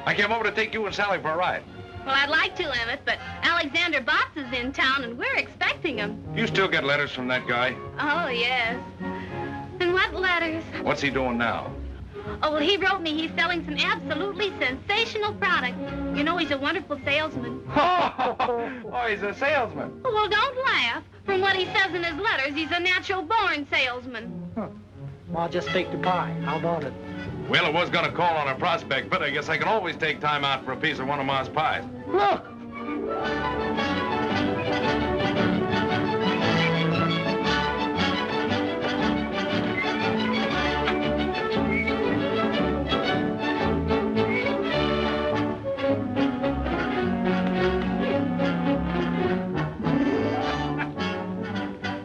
I came over to take you and Sally for a ride. Well, I'd like to, Emmett, but Alexander Botts is in town and we're expecting him. You still get letters from that guy? Oh, yes. And what letters? What's he doing now? Oh, well, he wrote me he's selling some absolutely sensational product. You know, he's a wonderful salesman. Oh, he's a salesman. Oh, well, don't laugh. From what he says in his letters, he's a natural-born salesman. Huh. Well, I'll just take the pie. How about it? Well, I was going to call on a prospect, but I guess I can always take time out for a piece of one of Ma's pies. Look!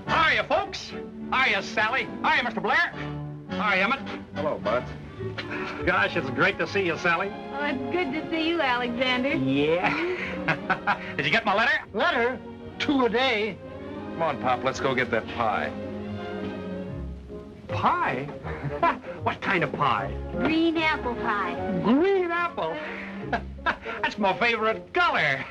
Hiya, folks. Hiya, Sally. Hiya, Mr. Blair. Hi, Emmett. Hello, Bud. Gosh, it's great to see you, Sally. Oh, it's good to see you, Alexander. Yeah. Did you get my letter? Letter? 2 a day. Come on, Pop, let's go get that pie. Pie? What kind of pie? Green apple pie. Green apple? That's my favorite color.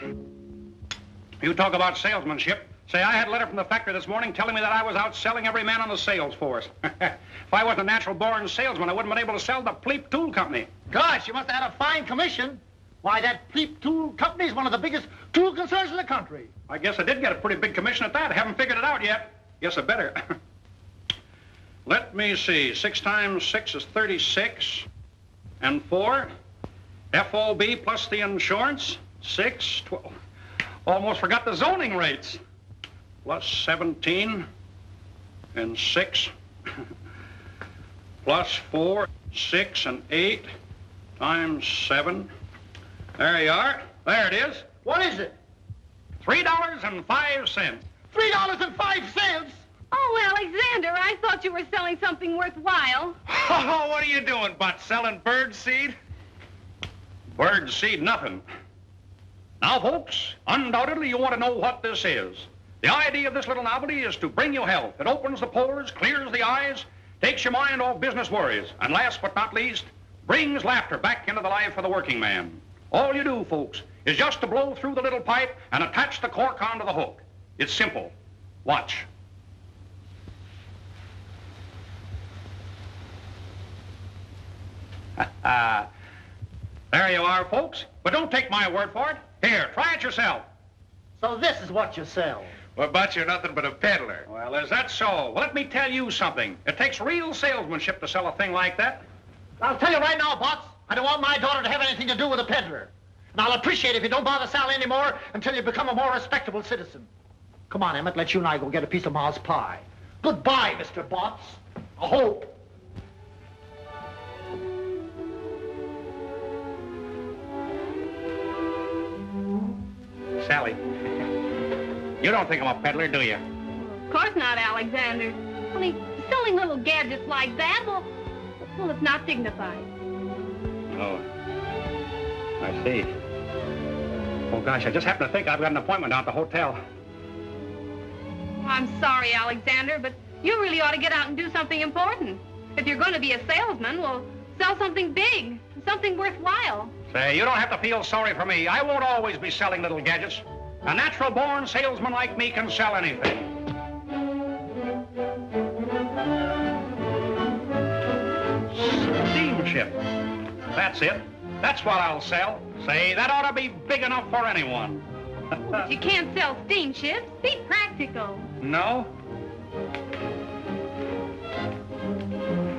You talk about salesmanship. Say, I had a letter from the factory this morning telling me that I was out selling every man on the sales force. If I wasn't a natural-born salesman, I wouldn't have been able to sell the Pleep Tool Company. Gosh, you must have had a fine commission. Why, that Pleep Tool Company is one of the biggest tool concerns in the country. I guess I did get a pretty big commission at that. I haven't figured it out yet. Guess I better. Let me see. 6 times 6 is 36. And 4. FOB plus the insurance. 6, 12. Almost forgot the zoning rates. Plus 17. And 6. Plus 4, 6, and 8. Times 7. There you are. There it is. What is it? $3.05. $3.05? Oh, Alexander, I thought you were selling something worthwhile. Oh, what are you doing, Bud? Selling bird seed? Bird seed, nothing. Now, folks, undoubtedly you want to know what this is. The idea of this little novelty is to bring you health. It opens the pores, clears the eyes, takes your mind off business worries, and last but not least, brings laughter back into the life of the working man. All you do, folks, is just to blow through the little pipe and attach the cork onto the hook. It's simple. Watch. There you are, folks. But don't take my word for it. Here, try it yourself. So this is what you sell. Well, Bud, you're nothing but a peddler. Well, is that so? Well, let me tell you something. It takes real salesmanship to sell a thing like that. I'll tell you right now, Botts, I don't want my daughter to have anything to do with a peddler. And I'll appreciate it if you don't bother Sally anymore until you become a more respectable citizen. Come on, Emmett, let you and I go get a piece of Ma's pie. Goodbye, Mr. Botts. I hope. Sally, you don't think I'm a peddler, do you? Of course not, Alexander. Only selling little gadgets like that, well, it's not dignified. Oh, I see. Oh, gosh, I just happened to think I've got an appointment down at the hotel. I'm sorry, Alexander, but you really ought to get out and do something important. If you're going to be a salesman, well, sell something big, something worthwhile. Say, you don't have to feel sorry for me. I won't always be selling little gadgets. A natural-born salesman like me can sell anything. Steamship. That's it. That's what I'll sell. Say, that ought to be big enough for anyone. But you can't sell steamships. Be practical. No?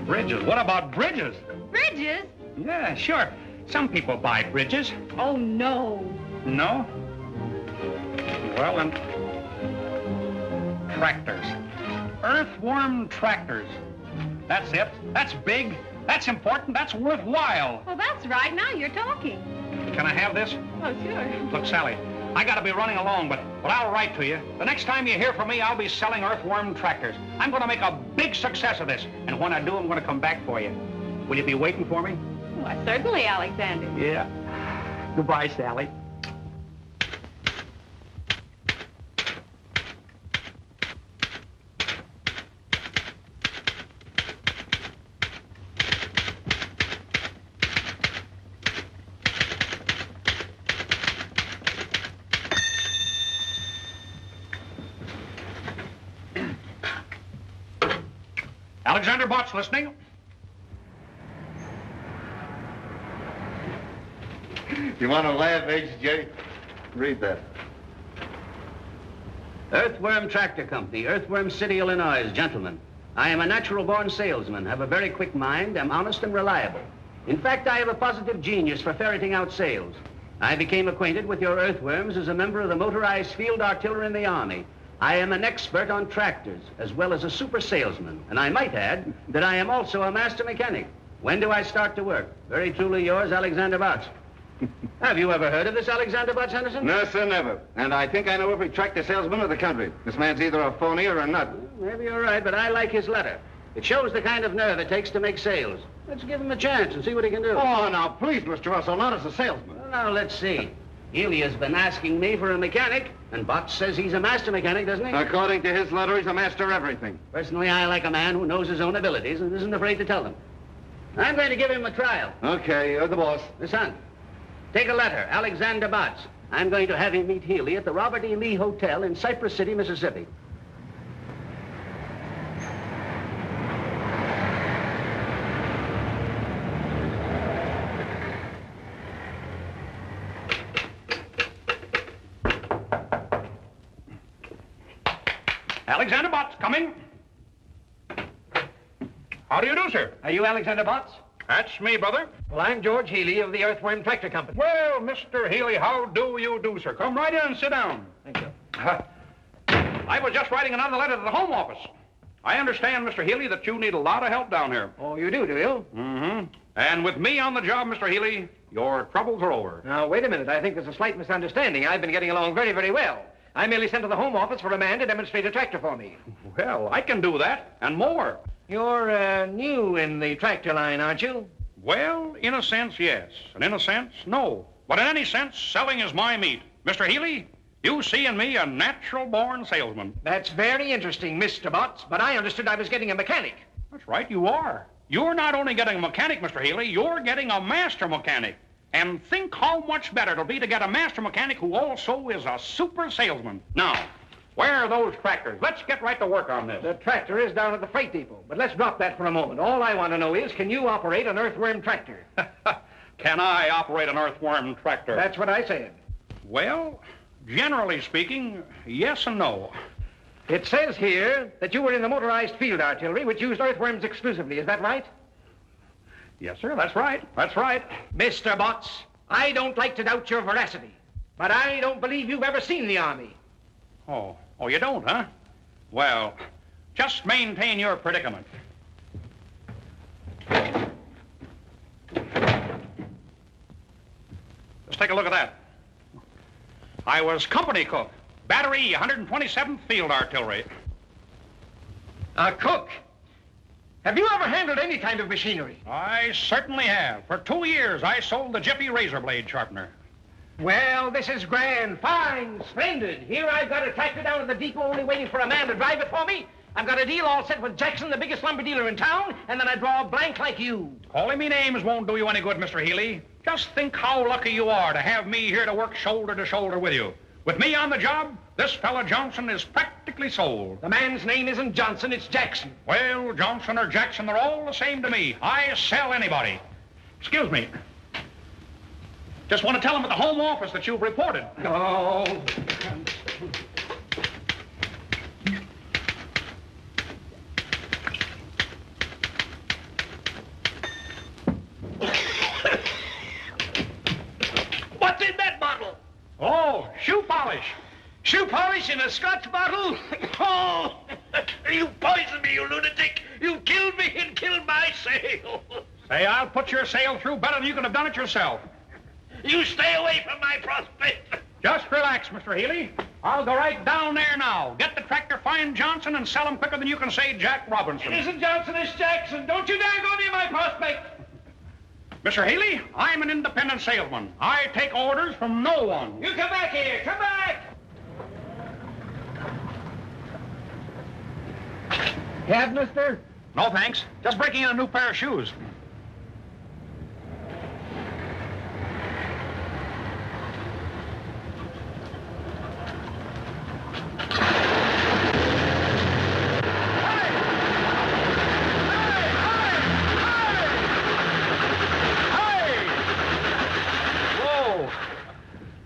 Bridges. What about bridges? Bridges? Yeah, sure. Some people buy bridges. Oh, no. No? Well, then, tractors. Earthworm tractors. That's it. That's big. That's important. That's worthwhile. Well, that's right. Now you're talking. Can I have this? Oh, sure. Look, Sally, I gotta be running along, but I'll write to you. The next time you hear from me, I'll be selling earthworm tractors. I'm gonna make a big success of this, and when I do, I'm gonna come back for you. Will you be waiting for me? Why, certainly, Alexander. Yeah. Goodbye, Sally. Alexander Botts listening. You want to laugh, H.J.? Read that. Earthworm Tractor Company, Earthworm City, Illinois. Gentlemen, I am a natural-born salesman, have a very quick mind, am honest and reliable. In fact, I have a positive genius for ferreting out sales. I became acquainted with your earthworms as a member of the motorized field artillery in the Army. I am an expert on tractors, as well as a super salesman, and I might add that I am also a master mechanic. When do I start to work? Very truly yours, Alexander Botts. Have you ever heard of this Alexander Botts, Henderson? No, sir, never. And I think I know every tractor salesman of the country. This man's either a phony or a nut. Well, maybe you're right, but I like his letter. It shows the kind of nerve it takes to make sales. Let's give him a chance and see what he can do. Oh, now, please, Mr. Russell, not as a salesman. Well, now, let's see. Healy has been asking me for a mechanic, and Botts says he's a master mechanic, doesn't he? According to his letter, he's a master of everything. Personally, I like a man who knows his own abilities and isn't afraid to tell them. I'm going to give him a trial. Okay, you're the boss. Son, take a letter, Alexander Botts. I'm going to have him meet Healy at the Robert E. Lee Hotel in Cypress City, Mississippi. Alexander Botts, coming. How do you do, sir? Are you Alexander Botts? That's me, brother. Well, I'm George Healy of the Earthworm Tractor Company. Well, Mr. Healy, how do you do, sir? Come right in and sit down. Thank you. I was just writing another letter to the Home Office. I understand, Mr. Healy, that you need a lot of help down here. Oh, you do you? Mm-hmm. And with me on the job, Mr. Healy, your troubles are over. Now, wait a minute. I think there's a slight misunderstanding. I've been getting along very, very well. I merely sent to the Home Office for a man to demonstrate a tractor for me. Well, I can do that, and more. You're new in the tractor line, aren't you? Well, in a sense, yes. And in a sense, no. But in any sense, selling is my meat. Mr. Healy, you see in me a natural-born salesman. That's very interesting, Mr. Botts, but I understood I was getting a mechanic. That's right, you are. You're not only getting a mechanic, Mr. Healy, you're getting a master mechanic. And think how much better it'll be to get a master mechanic who also is a super salesman. Now, where are those tractors? Let's get right to work on this. The tractor is down at the freight depot, but let's drop that for a moment. All I want to know is, can you operate an earthworm tractor? Can I operate an earthworm tractor? That's what I said. Well, generally speaking, yes and no. It says here that you were in the motorized field artillery, which used earthworms exclusively. Is that right? Yes, sir, that's right. That's right. Mr. Botts, I don't like to doubt your veracity, but I don't believe you've ever seen the Army. Oh, you don't, huh? Well, just maintain your predicament. Just take a look at that. I was company cook. Battery 127th Field Artillery. Cook, have you ever handled any kind of machinery? I certainly have. For 2 years, I sold the Jiffy razor blade sharpener. Well, this is grand, fine, splendid. Here I've got a tractor down at the depot only waiting for a man to drive it for me. I've got a deal all set with Jackson, the biggest lumber dealer in town, and then I draw a blank like you. Calling me names won't do you any good, Mr. Healy. Just think how lucky you are to have me here to work shoulder to shoulder with you. With me on the job, this fella Johnson is practically sold. The man's name isn't Johnson, it's Jackson. Well, Johnson or Jackson, they're all the same to me. I sell anybody. Excuse me. Just want to tell them at the home office that you've reported. Oh. What's in that bottle? Oh, shoe polish. Shoe polish in a Scotch bottle? Oh, you poisoned me, you lunatic. You killed me and killed my sale. Say, I'll put your sale through better than you could have done it yourself. You stay away from my prospect. Just relax, Mr. Healy. I'll go right down there now. Get the tractor, find Johnson, and sell him quicker than you can say Jack Robinson. It isn't Johnson, it's Jackson. Don't you dare go near my prospect. Mr. Healy, I'm an independent salesman. I take orders from no one. You come back here. Come back. Have, mister? No, thanks. Just breaking in a new pair of shoes.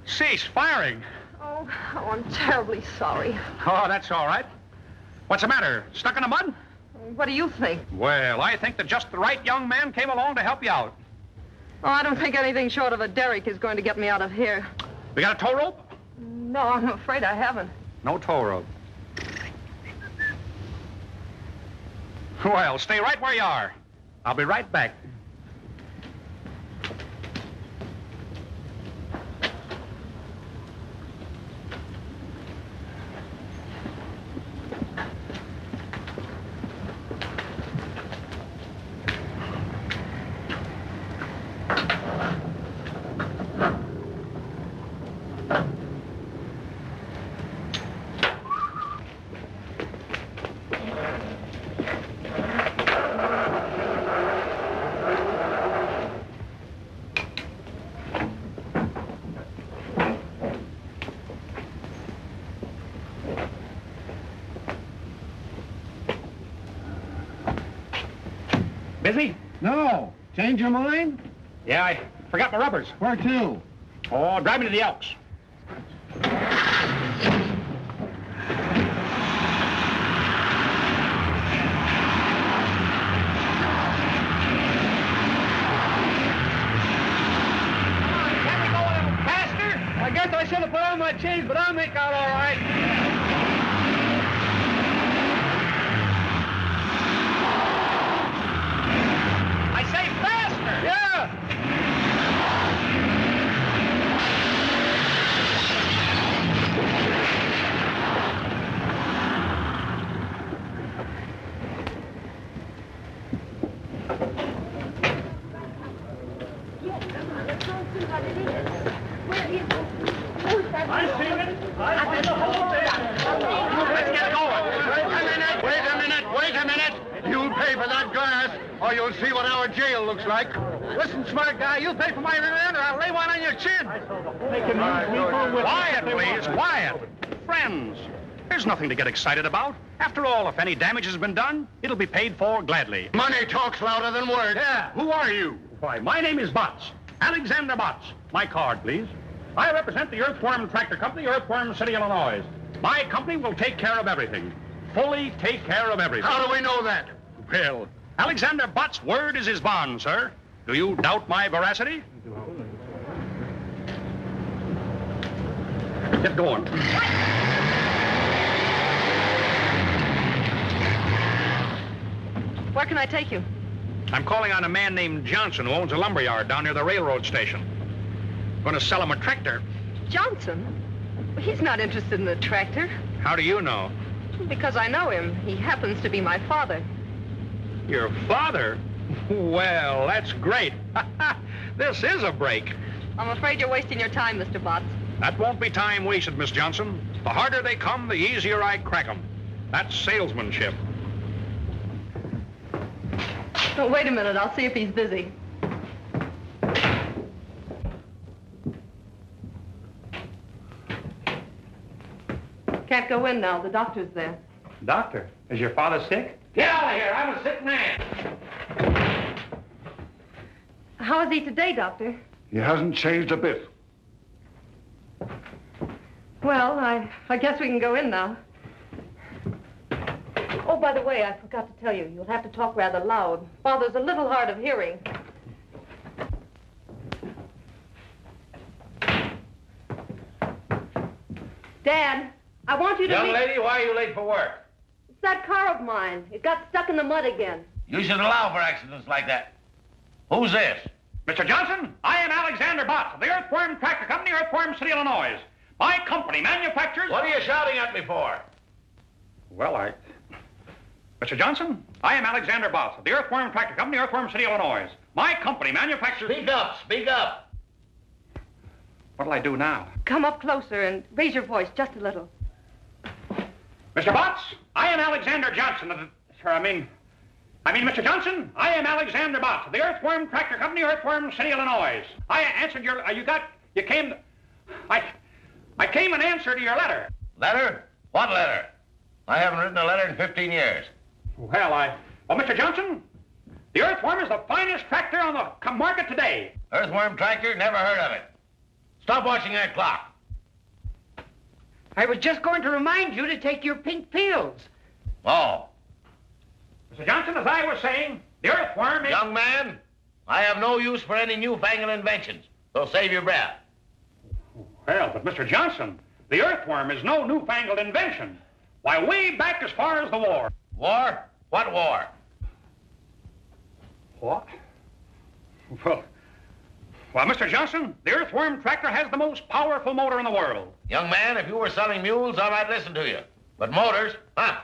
Cease firing. Oh, I'm terribly sorry. Oh, that's all right. What's the matter? Stuck in the mud? What do you think? Well, I think that just the right young man came along to help you out. Oh, I don't think anything short of a derrick is going to get me out of here. We got a tow rope? No, I'm afraid I haven't. No tow rope. Well, stay right where you are. I'll be right back. Busy? No. Change your mind? Yeah, I forgot my rubbers. Where to? Oh, drive me to the Elks. I guess I should have put on my chains, but I'll make out all right. I say faster! Yeah! I seen it. I seen the whole thing. Let's get going. Wait a minute. You'll pay for that glass, or you'll see what our jail looks like. Listen, smart guy, you pay for my rent or I'll lay one on your chin. Quiet, please, quiet. Friends, there's nothing to get excited about. After all, if any damage has been done, it'll be paid for gladly. Money talks louder than words. Yeah. Who are you? Why, my name is Botts. Alexander Botts. My card, please. I represent the Earthworm Tractor Company, Earthworm City, Illinois. My company will take care of everything. Fully take care of everything. How do we know that? Well, Alexander Botts' word is his bond, sir. Do you doubt my veracity? Get going. Where can I take you? I'm calling on a man named Johnson who owns a lumberyard down near the railroad station. Going to sell him a tractor. Johnson? He's not interested in the tractor. How do you know? Because I know him. He happens to be my father. Your father? Well, that's great. This is a break. I'm afraid you're wasting your time, Mr. Botts. That won't be time wasted, Miss Johnson. The harder they come, the easier I crack them. That's salesmanship. Oh, wait a minute. I'll see if he's busy. Can't go in now. The doctor's there. Doctor, is your father sick? Get out of here. I'm a sick man. How is he today, Doctor? He hasn't changed a bit. Well, I guess we can go in now. Oh, by the way, I forgot to tell you, you'll have to talk rather loud. Father's a little hard of hearing. Dad, I want you to Young lady, why are you late for work? It's that car of mine. It got stuck in the mud again. You should allow for accidents like that. Who's this? Mr. Johnson, I am Alexander Botts of the Earthworm Tractor Company, Earthworm City, Illinois. My company manufactures... What are you shouting at me for? Well, Mr. Johnson, I am Alexander Botts of the Earthworm Tractor Company, Earthworm City, Illinois. My company manufactures... Speak up, speak up. What'll I do now? Come up closer and raise your voice just a little. Mr. Botts, I am Alexander Johnson of the... Mr. Johnson, I am Alexander Botts of the Earthworm Tractor Company, Earthworm City, Illinois. I answered your... I came in answer to your letter. Letter? What letter? I haven't written a letter in 15 years. Well, Mr. Johnson, the Earthworm is the finest tractor on the market today. Earthworm tractor? Never heard of it. Stop watching that clock. I was just going to remind you to take your pink pills. Oh. Mr. Johnson, as I was saying, the Earthworm is... Young man, I have no use for any newfangled inventions, so save your breath. Well, but Mr. Johnson, the Earthworm is no newfangled invention. Why, way back as far as the war. War? What war? What? Well, Mr. Johnson, the Earthworm tractor has the most powerful motor in the world. Young man, if you were selling mules, I might listen to you. But motors, huh?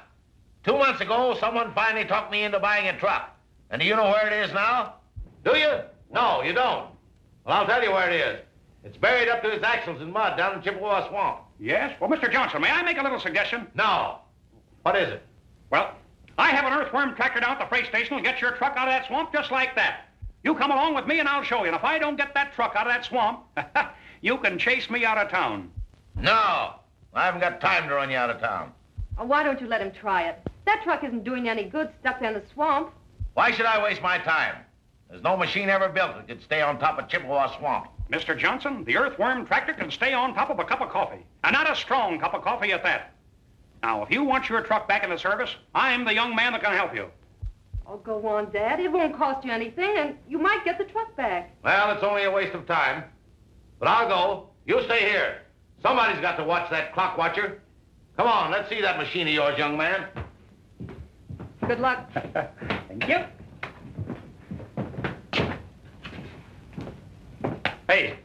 2 months ago, someone finally talked me into buying a truck. And do you know where it is now? Do you? No, you don't. Well, I'll tell you where it is. It's buried up to its axles in mud down in Chippewa Swamp. Yes? Well, Mr. Johnson, may I make a little suggestion? No. What is it? Well, I have an Earthworm tractor down at the freight station will get your truck out of that swamp just like that. You come along with me and I'll show you. And if I don't get that truck out of that swamp, you can chase me out of town. No. I haven't got time to run you out of town. Oh, why don't you let him try it? That truck isn't doing any good stuck there in the swamp. Why should I waste my time? There's no machine ever built that could stay on top of Chippewa Swamp. Mr. Johnson, the Earthworm tractor can stay on top of a cup of coffee. And not a strong cup of coffee at that. Now, if you want your truck back in the service, I'm the young man that can help you. Oh, go on, Dad. It won't cost you anything, and you might get the truck back. Well, it's only a waste of time. But I'll go. You stay here. Somebody's got to watch that clock watcher. Come on, let's see that machine of yours, young man. Good luck. Thank you. Hey,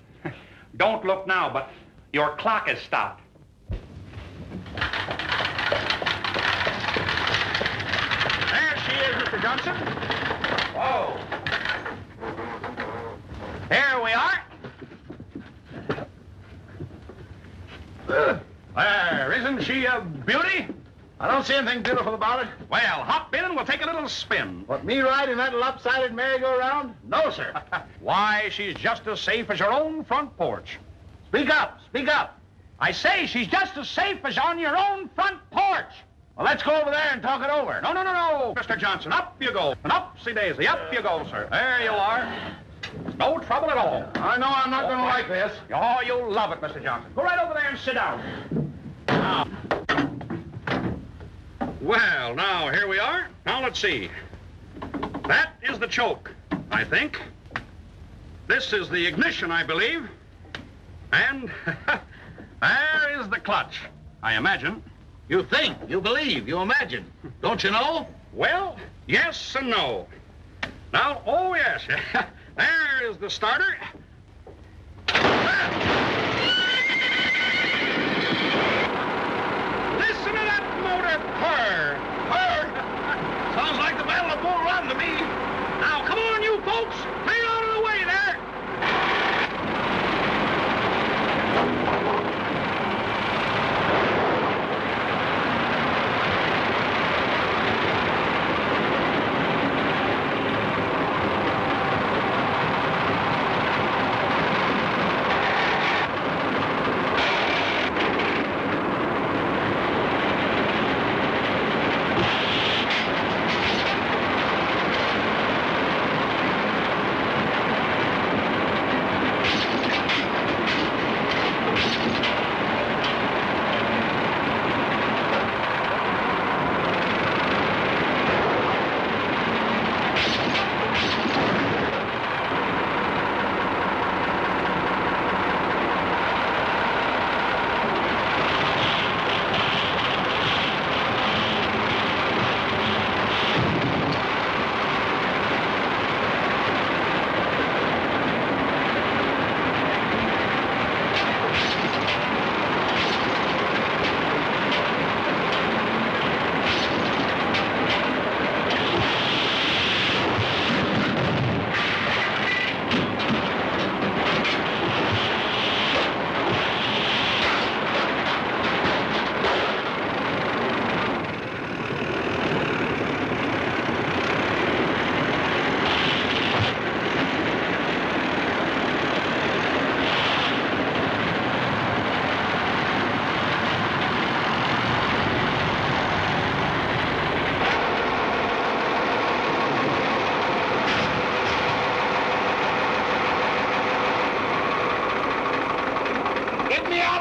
don't look now, but your clock is stopped. There she is, Mr. Johnson. Whoa. Here we are. There, isn't she a beauty? I don't see anything beautiful about it. Well, hop in and we'll take a little spin. What, me riding that lopsided merry-go-round? No, sir. Why, she's just as safe as your own front porch. Speak up, speak up. I say she's just as safe as on your own front porch. Well, let's go over there and talk it over. No, Mr. Johnson. Up you go. And upsy-daisy. Up you go, sir. There you are. No trouble at all. I know I'm not going to like this. Oh, you'll love it, Mr. Johnson. Go right over there and sit down. Now. Well, now, here we are. Now, let's see. That is the choke, I think. This is the ignition, I believe. And there is the clutch, I imagine. You think, you believe, you imagine. Don't you know? Well, yes and no. Now, oh, yes. There is the starter.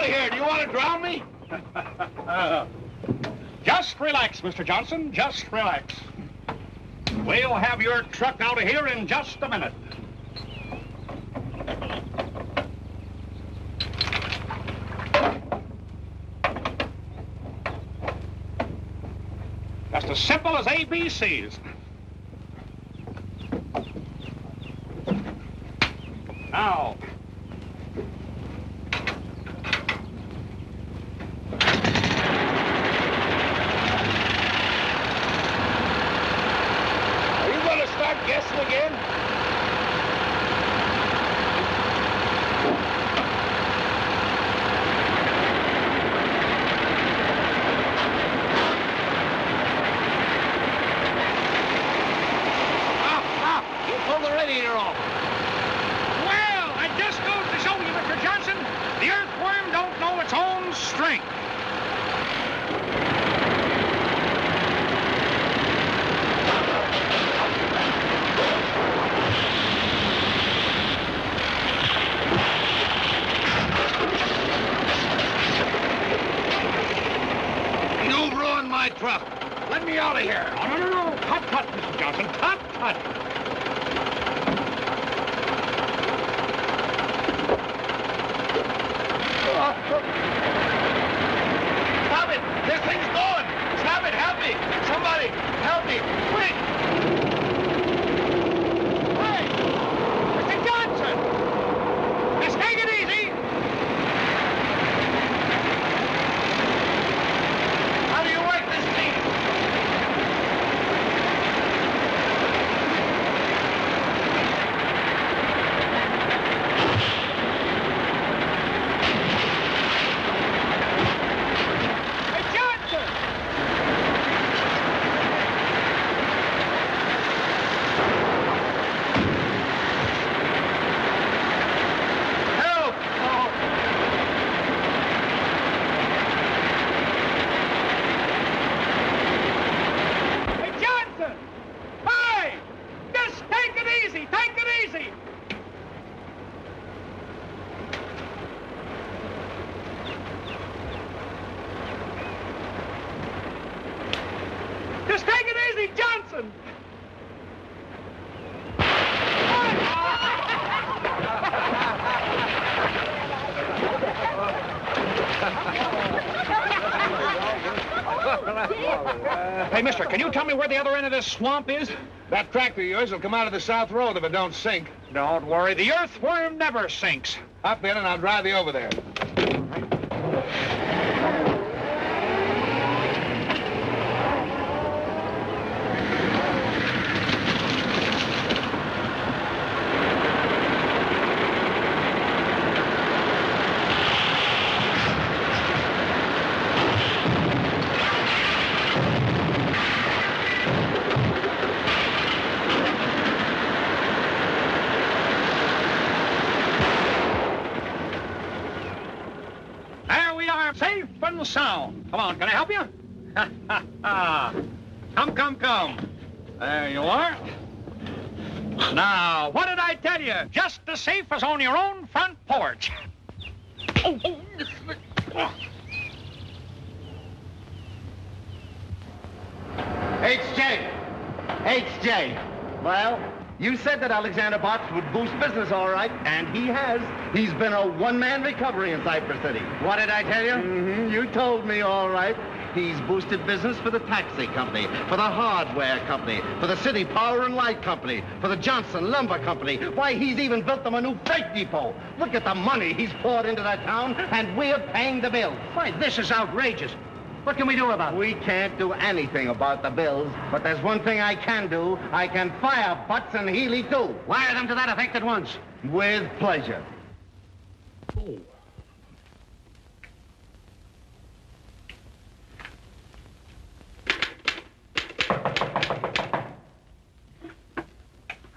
of here. Do you want to drown me? Just relax, Mr. Johnson. Just relax. We'll have your truck out of here in just a minute. Just as simple as ABCs. Now. Are you going to start guessing again? You pulled the radiator off. Well, it just goes to show you, Mr. Johnson, the earthworm don't know its own strength. You ruined my truck. Let me out of here. Oh, no. Tut, Mr. Johnson. Tut. Stop it! This thing's going! Stop it! Help me! Somebody, help me! Quick! Hey! Mr. Johnson! Just take it easy! How do you work this thing? Hey, Johnson! Help! Hey, Johnson! Hey! Just take it easy! Take it easy! Just take it easy, Johnson! Hey, mister, can you tell me where the other end of this swamp is? That tractor of yours will come out of the south road if it don't sink. Don't worry, the earthworm never sinks. Hop in and I'll drive you over there. There we are, safe and sound. Come on, can I help you? Come. There you are. Now, what did I tell you? Just as safe as on your own front porch. H.J. Well, you said that Alexander Botts would boost business all right, and he has. He's been a one-man recovery in Cypress City. What did I tell you? Mm-hmm. You told me all right. He's boosted business for the taxi company, for the hardware company, for the city power and light company, for the Johnson Lumber Company. Why, he's even built them a new freight depot. Look at the money he's poured into that town, and we're paying the bills. Why, this is outrageous. What can we do about it? We can't do anything about the bills, but there's one thing I can do. I can fire Butts and Healy, too. Wire them to that effect at once. With pleasure. Oh.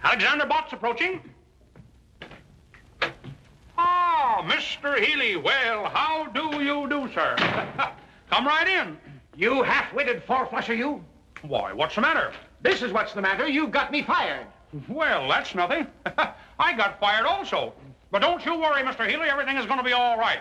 Alexander Botts approaching. Ah, Mr. Healy. Well, how do you do, sir? Come right in. You half-witted four-flusher, you. Why, what's the matter? This is what's the matter. You've got me fired. Well, that's nothing. I got fired also. But don't you worry, Mr. Healy. Everything is going to be all right.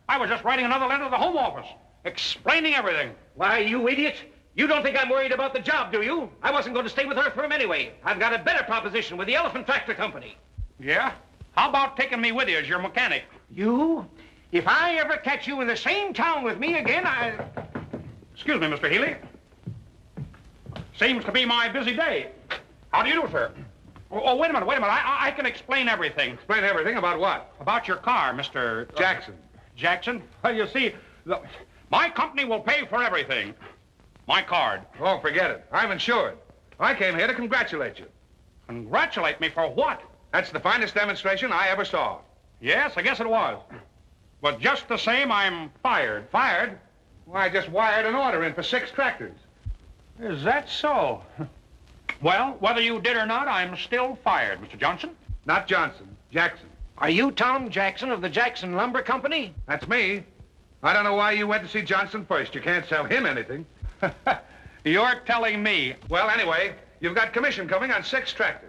I was just writing another letter to the Home Office, explaining everything. Why, you idiot. You don't think I'm worried about the job, do you? I wasn't going to stay with Earthworm anyway. I've got a better proposition with the Elephant Tractor Company. Yeah? How about taking me with you as your mechanic? You? If I ever catch you in the same town with me again, Excuse me, Mr. Healy. Seems to be my busy day. How do you do, sir? Oh, wait a minute. I can explain everything. Explain everything about what? About your car, Mr. Jackson. Jackson? Well, you see, my company will pay for everything. My card. Oh, forget it. I'm insured. I came here to congratulate you. Congratulate me for what? That's the finest demonstration I ever saw. Yes, I guess it was. But just the same, I'm fired. Fired? Why, I just wired an order in for 6 tractors. Is that so? Well, whether you did or not, I'm still fired, Mr. Johnson. Not Johnson. Jackson. Are you Tom Jackson of the Jackson Lumber Company? That's me. I don't know why you went to see Johnson first. You can't sell him anything. You're telling me. Well, anyway, you've got commission coming on 6 tractors.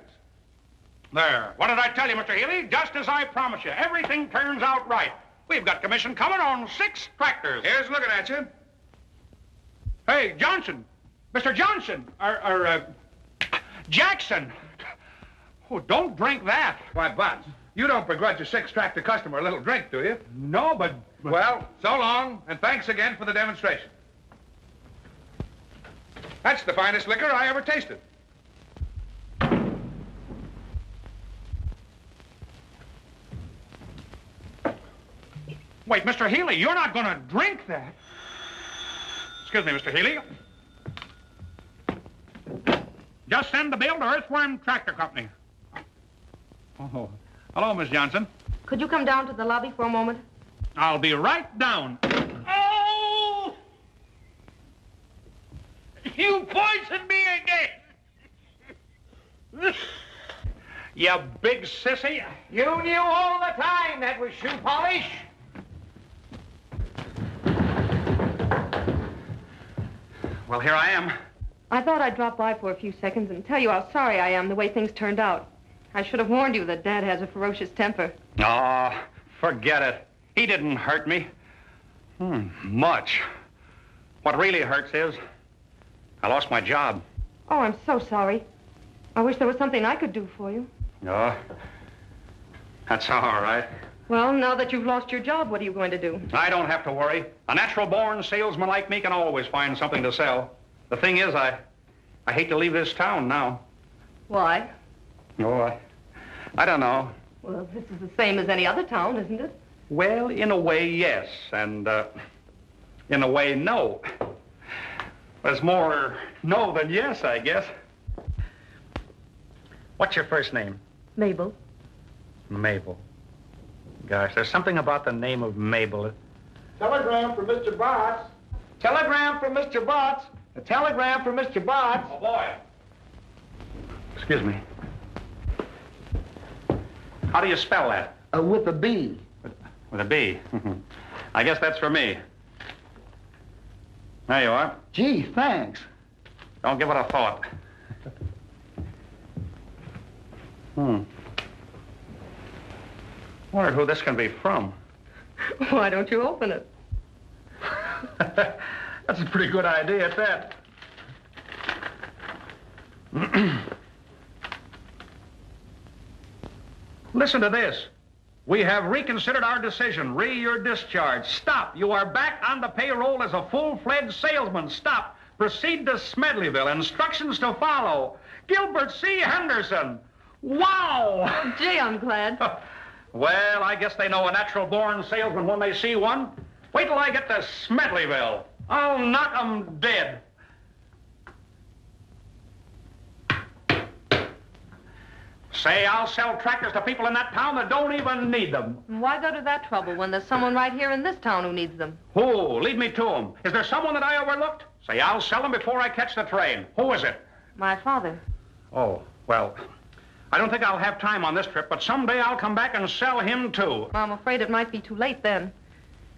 There. What did I tell you, Mr. Healy? Just as I promised you. Everything turns out right. We've got commission coming on 6 tractors. Here's looking at you. Hey, Johnson. Mr. Johnson. Jackson. Oh, don't drink that. Why, Butts, you don't begrudge a 6 tractor customer a little drink, do you? No, but... Well, so long, and thanks again for the demonstration. That's the finest liquor I ever tasted. Wait, Mr. Healy, you're not going to drink that. Excuse me, Mr. Healy. Just send the bill to Earthworm Tractor Company. Oh, hello, Miss Johnson. Could you come down to the lobby for a moment? I'll be right down. Oh! You poisoned me again! You big sissy. You knew all the time that was shoe polish. Well, here I am. I thought I'd drop by for a few seconds and tell you how sorry I am the way things turned out. I should have warned you that Dad has a ferocious temper. Oh, forget it. He didn't hurt me. Much. What really hurts is I lost my job. Oh, I'm so sorry. I wish there was something I could do for you. No. That's all right. Well, now that you've lost your job, what are you going to do? I don't have to worry. A natural-born salesman like me can always find something to sell. The thing is, I hate to leave this town now. Why? Oh, I don't know. Well, this is the same as any other town, isn't it? Well, in a way, yes, and in a way, no. There's more no than yes, I guess. What's your first name? Mabel. Mabel. Gosh, there's something about the name of Mabel. Telegram for Mr. Botts. Telegram for Mr. Botts. A telegram for Mr. Botts. Oh, boy. Excuse me. How do you spell that? With a B. With a B. I guess that's for me. There you are. Gee, thanks. Don't give it a thought. Wondered who this can be from. Why don't you open it? That's a pretty good idea at that. Listen to this. We have reconsidered our decision. You're discharged. Stop. You are back on the payroll as a full-fledged salesman. Stop. Proceed to Smedleyville. Instructions to follow. Gilbert C. Henderson. Wow! Gee, I'm glad. Well, I guess they know a natural-born salesman when they see one. Wait till I get to Smedleyville. I'll knock 'em dead. Say, I'll sell tractors to people in that town that don't even need them. Why go to that trouble when there's someone right here in this town who needs them? Who? Lead me to him. Is there someone that I overlooked? Say, I'll sell them before I catch the train. Who is it? My father. Oh, well, I don't think I'll have time on this trip, but someday I'll come back and sell him, too. I'm afraid it might be too late then.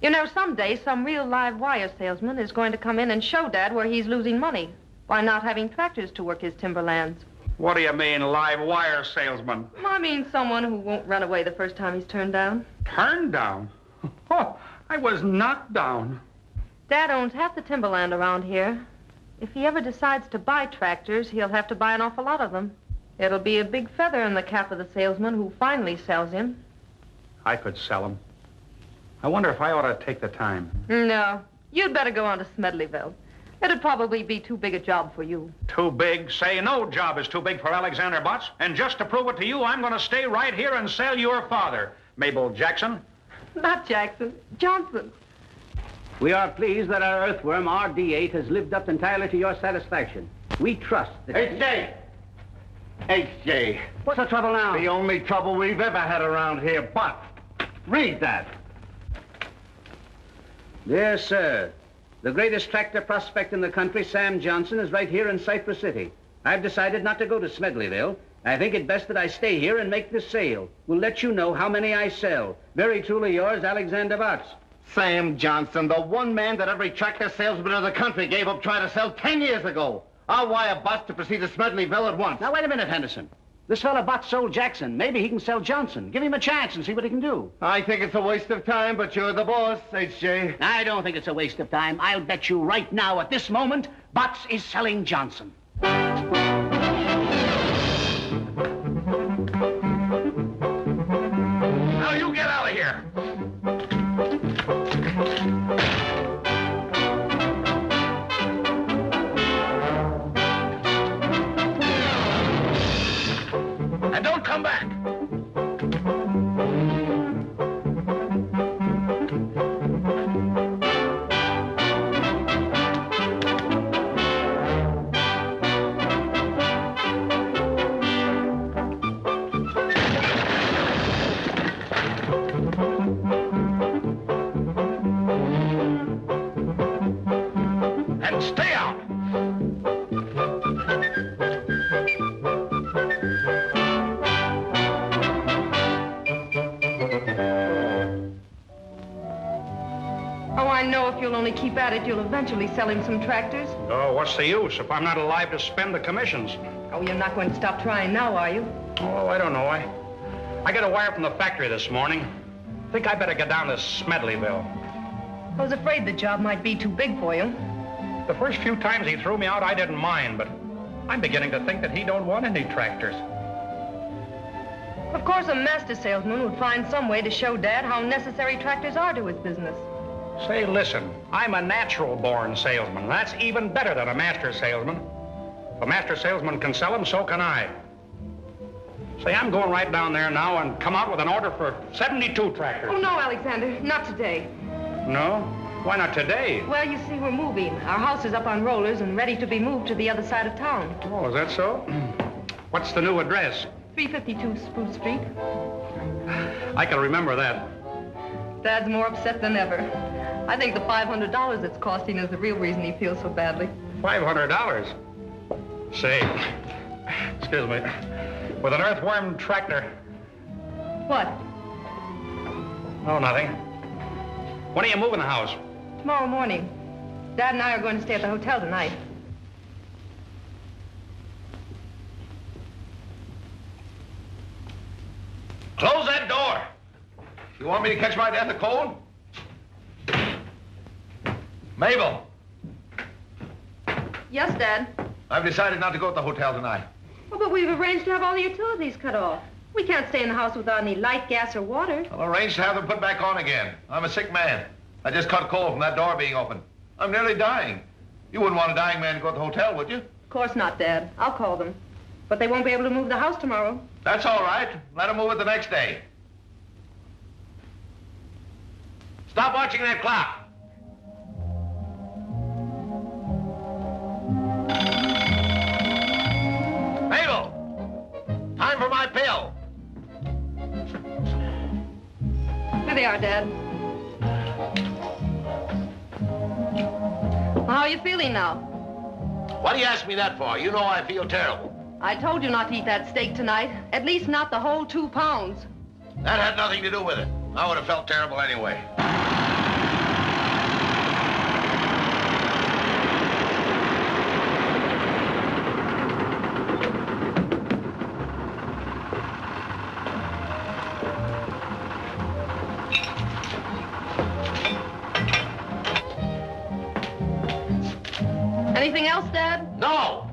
You know, someday some real live wire salesman is going to come in and show Dad where he's losing money by not having tractors to work his timberlands. What do you mean, live wire salesman? I mean someone who won't run away the first time he's turned down. Turned down? Oh, I was knocked down. Dad owns half the timberland around here. If he ever decides to buy tractors, he'll have to buy an awful lot of them. It'll be a big feather in the cap of the salesman who finally sells him. I could sell them. I wonder if I ought to take the time. No, you'd better go on to Smedleyville. It'd probably be too big a job for you. Too big? Say no job is too big for Alexander Butts. And just to prove it to you, I'm going to stay right here and sell your father, Mabel Jackson. Not Jackson, Johnson. We are pleased that our Earthworm, RD8, has lived up entirely to your satisfaction. We trust that... H.J. H.J. What's the trouble now? The only trouble we've ever had around here, but read that. Dear sir, the greatest tractor prospect in the country, Sam Johnson, is right here in Cypress City. I've decided not to go to Smedleyville. I think it best that I stay here and make this sale. We'll let you know how many I sell. Very truly yours, Alexander Butts. Sam Johnson, the one man that every tractor salesman in the country gave up trying to sell 10 years ago. I'll wire Butts to proceed to Smedleyville at once. Now, wait a minute, Henderson. This fella Butts sold Jackson. Maybe he can sell Johnson. Give him a chance and see what he can do. I think it's a waste of time, but you're the boss, H.J. I don't think it's a waste of time. I'll bet you right now, at this moment, Butts is selling Johnson. Now, you get out of here. And don't come back. And stay out. Oh, I know if you'll only keep at it, you'll eventually sell him some tractors. Oh, what's the use if I'm not alive to spend the commissions? Oh, you're not going to stop trying now, are you? Oh, I don't know. I got a wire from the factory this morning. Think I better get down to Smedleyville. I was afraid the job might be too big for you. The first few times he threw me out, I didn't mind, but I'm beginning to think that he don't want any tractors. Of course, a master salesman would find some way to show Dad how necessary tractors are to his business. Say, listen, I'm a natural-born salesman. That's even better than a master salesman. If a master salesman can sell them, so can I. Say, I'm going right down there now and come out with an order for 72 tractors. Oh, no, Alexander, not today. No? Why not today? Well, you see, we're moving. Our house is up on rollers and ready to be moved to the other side of town. Oh, is that so? What's the new address? 352 Spruce Street. I can remember that. Dad's more upset than ever. I think the $500 it's costing is the real reason he feels so badly. $500? Say, excuse me, with an Earthworm tractor. What? Oh, nothing. When are you moving the house? Tomorrow morning. Dad and I are going to stay at the hotel tonight. Close that door. You want me to catch my death of cold? Mabel, Yes, Dad. I've decided not to go to the hotel tonight. Oh, but we've arranged to have all the utilities cut off. We can't stay in the house without any light, gas, or water. I'll arrange to have them put back on again. I'm a sick man. I just caught cold from that door being open. I'm nearly dying. You wouldn't want a dying man to go to the hotel, would you? Of course not, Dad. I'll call them. But they won't be able to move the house tomorrow. That's all right. Let them move it the next day. Stop watching that clock. Mabel! Time for my pill. Here they are, Dad. Well, how are you feeling now? What do you ask me that for? You know I feel terrible. I told you not to eat that steak tonight. At least not the whole 2 pounds. That had nothing to do with it. I would have felt terrible anyway. Anything else, Dad? No!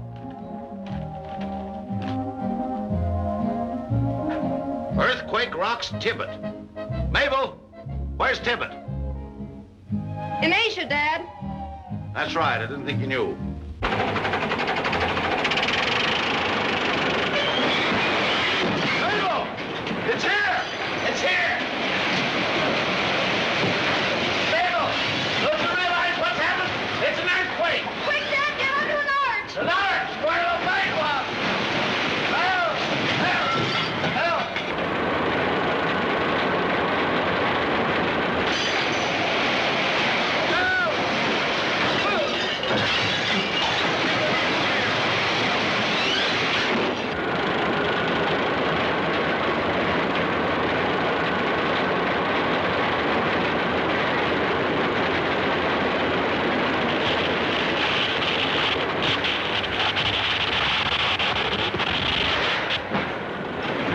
Earthquake rocks Tibbet. Mabel, where's Tibbet? In Asia, Dad. That's right, I didn't think you knew. Mabel! It's here! It's here! Mabel! Don't you realize what's happened? It's an earthquake! Quick, Dad, get under an arch! An arch! Where the plane was! Help! Help! Help!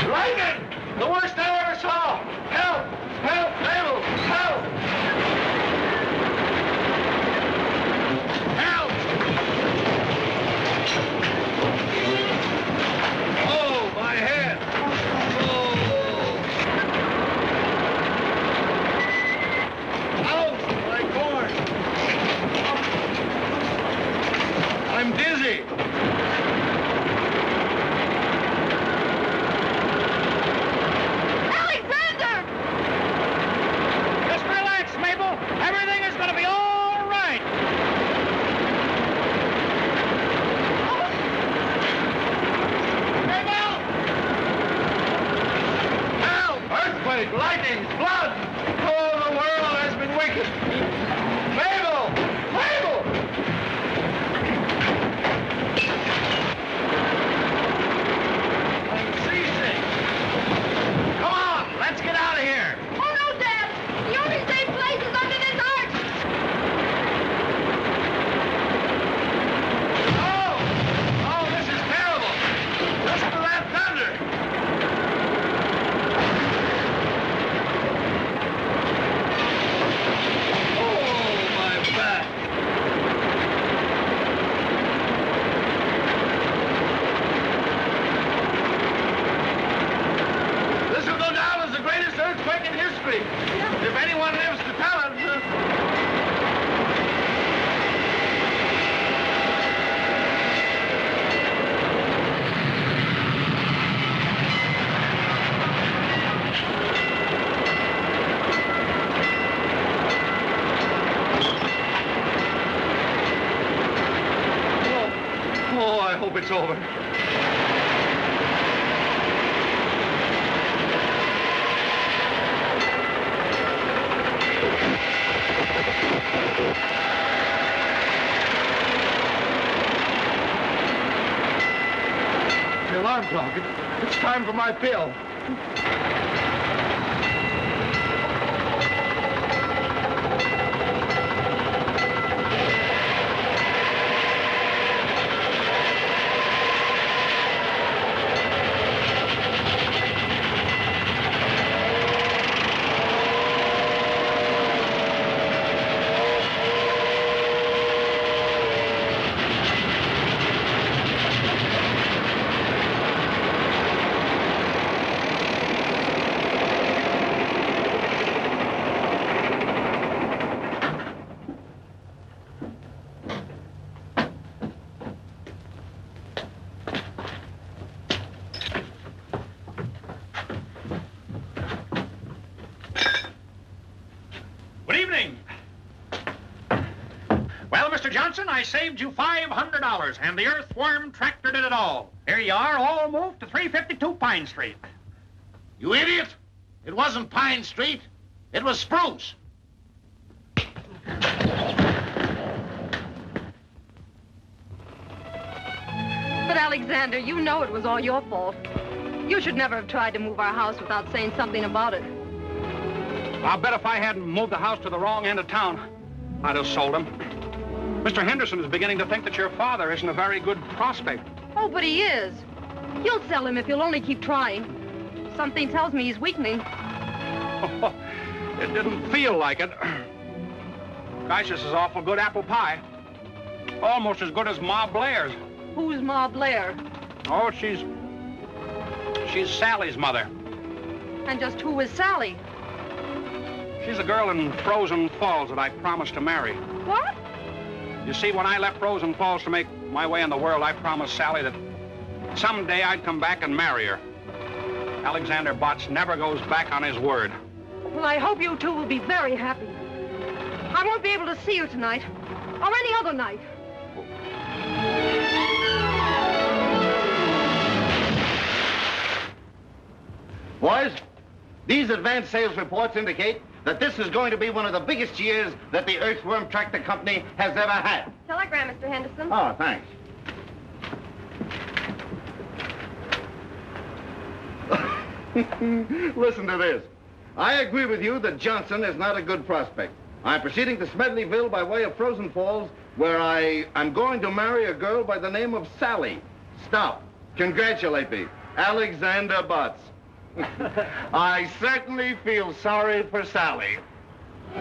Lightning! The worst I ever saw! Help! Help! Mabel! Help! Help! Oh, my head! Oh! Ouch! My corn! I'm dizzy! Alexander! Just relax, Mabel. Everything is going to be all right. Mabel! Help! Earthquake, lightning, flood! Oh, the world has been wicked! Mabel! Mabel! I'm seasick! Come on, let's get out of here! Oh, no, Dad! The only safe place is under this arch! Oh! Oh, this is terrible! Listen to that thunder! Oh, my back! This will go down as the greatest earthquake in history. If anyone lives to tell it. Oh, I hope it's over. The alarm clock. It's time for my pill. Good evening. Well, Mr. Johnson, I saved you $500, and the Earthworm tractor did it all. Here you are, all moved to 352 Pine Street. You idiot! It wasn't Pine Street. It was Spruce. But, Alexander, you know it was all your fault. You should never have tried to move our house without saying something about it. I'll bet if I hadn't moved the house to the wrong end of town, I'd have sold him. Mr. Henderson is beginning to think that your father isn't a very good prospect. Oh, but he is. You'll sell him if you'll only keep trying. Something tells me he's weakening. It didn't feel like it. Gosh, this is awful good apple pie. Almost as good as Ma Blair's. Who's Ma Blair? Oh, she's Sally's mother. And just who is Sally? She's the girl in Frozen Falls that I promised to marry. What? You see, when I left Frozen Falls to make my way in the world, I promised Sally that someday I'd come back and marry her. Alexander Botts never goes back on his word. Well, I hope you two will be very happy. I won't be able to see you tonight, or any other night. Boys, these advanced sales reports indicate that this is going to be one of the biggest years that the Earthworm Tractor Company has ever had. Telegram, Mr. Henderson. Oh, thanks. Listen to this. I agree with you that Johnson is not a good prospect. I'm proceeding to Smedleyville by way of Frozen Falls, where I'm going to marry a girl by the name of Sally. Stop. Congratulate me. Alexander Botts. I certainly feel sorry for Sally. You